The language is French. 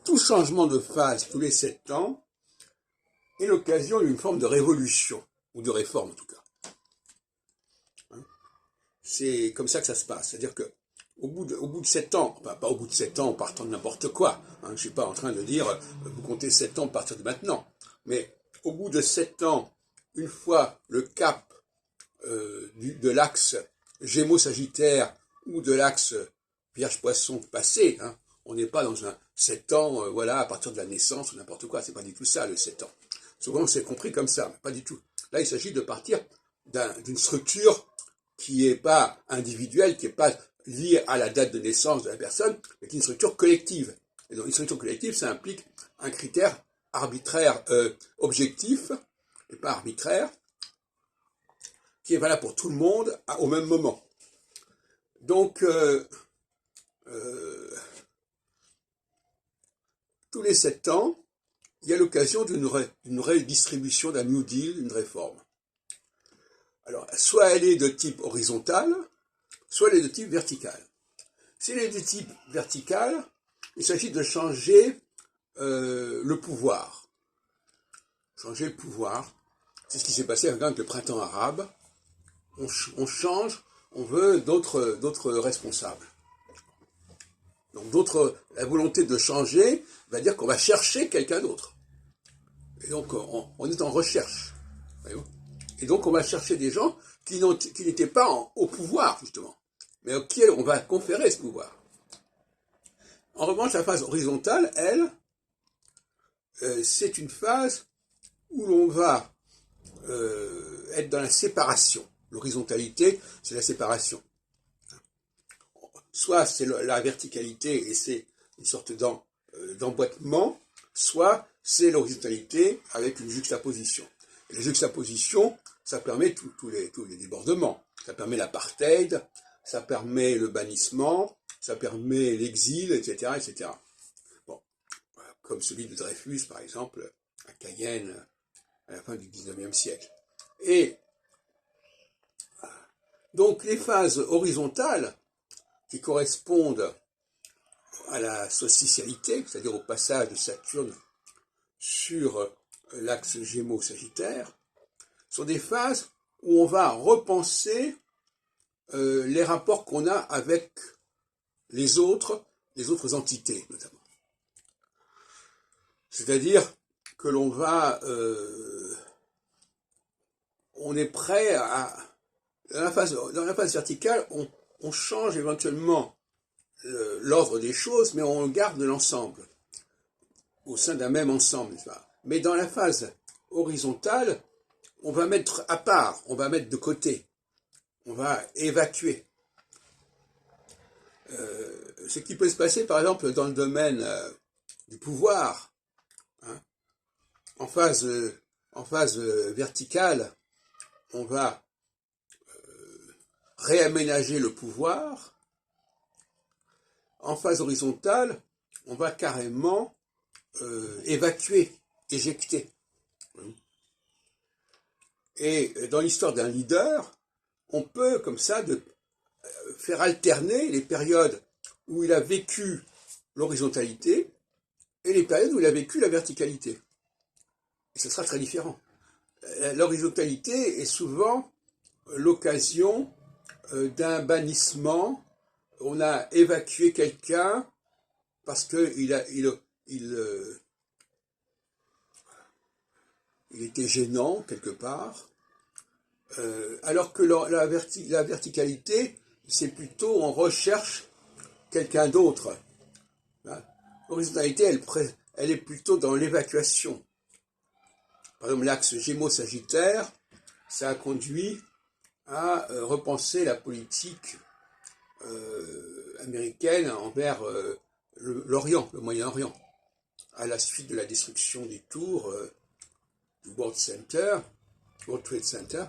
tout changement de phase tous les 7 ans est l'occasion d'une forme de révolution, ou de réforme en tout cas. C'est comme ça que ça se passe. C'est-à-dire que au bout de 7 ans, enfin, pas au bout de 7 ans en partant de n'importe quoi, je ne suis pas en train de dire vous comptez 7 ans à partir de maintenant, mais au bout de 7 ans, une fois le cap de l'axe Gémeaux-Sagittaire ou de l'axe Vierge-Poisson passé, on n'est pas dans un 7 ans, voilà, à partir de la naissance ou n'importe quoi, c'est pas du tout ça le 7 ans. Souvent c'est compris comme ça, mais pas du tout. Là il s'agit de partir d'une structure qui n'est pas individuelle, qui n'est pas liée à la date de naissance de la personne, mais qui est une structure collective. Et donc une structure collective, ça implique un critère arbitraire objectif, et pas arbitraire, qui est valable pour tout le monde au même moment. Donc, tous les 7 ans, il y a l'occasion d'une redistribution, d'un New Deal, d'une réforme. Alors, soit elle est de type horizontal, soit elle est de type vertical. Si elle est de type vertical, il s'agit de changer le pouvoir. Changer le pouvoir. C'est ce qui s'est passé avec le printemps arabe. On change, on veut d'autres responsables. Donc la volonté de changer va dire qu'on va chercher quelqu'un d'autre. Et donc on est en recherche. Voyez-vous ? Et donc on va chercher des gens qui n'étaient pas au pouvoir, justement, mais auxquels on va conférer ce pouvoir. En revanche, la phase horizontale, elle, c'est une phase où l'on va être dans la séparation. L'horizontalité, c'est la séparation. Soit c'est la verticalité et c'est une sorte d'emboîtement, soit c'est l'horizontalité avec une juxtaposition. Et la juxtaposition, ça permet tous les débordements. Ça permet l'apartheid, ça permet le bannissement, ça permet l'exil, etc., etc. Bon, comme celui de Dreyfus, par exemple, à Cayenne, à la fin du XIXe siècle. Et donc les phases horizontales, qui correspondent à la solsticialité, c'est-à-dire au passage de Saturne sur l'axe Gémeaux-Sagittaire, sont des phases où on va repenser les rapports qu'on a avec les autres entités, notamment. C'est-à-dire que l'on va... on est prêt à... Dans la phase verticale, on change éventuellement l'ordre des choses, mais on garde l'ensemble, au sein d'un même ensemble. Mais dans la phase horizontale, on va mettre à part, on va mettre de côté, on va évacuer. Ce qui peut se passer, par exemple, dans le domaine du pouvoir, en phase verticale, on va réaménager le pouvoir. En phase horizontale, on va carrément évacuer, éjecter. Et dans l'histoire d'un leader, on peut comme ça faire alterner les périodes où il a vécu l'horizontalité et les périodes où il a vécu la verticalité. Et ce sera très différent. L'horizontalité est souvent l'occasion d'un bannissement. On a évacué quelqu'un parce qu'il était gênant quelque part, alors que la verticalité, c'est plutôt on recherche quelqu'un d'autre. L'horizontalité, elle est plutôt dans l'évacuation. Par exemple, l'axe Gémeaux-Sagittaire, ça a conduit à repenser la politique américaine envers l'Orient, le Moyen-Orient, à la suite de la destruction des tours du World Trade Center,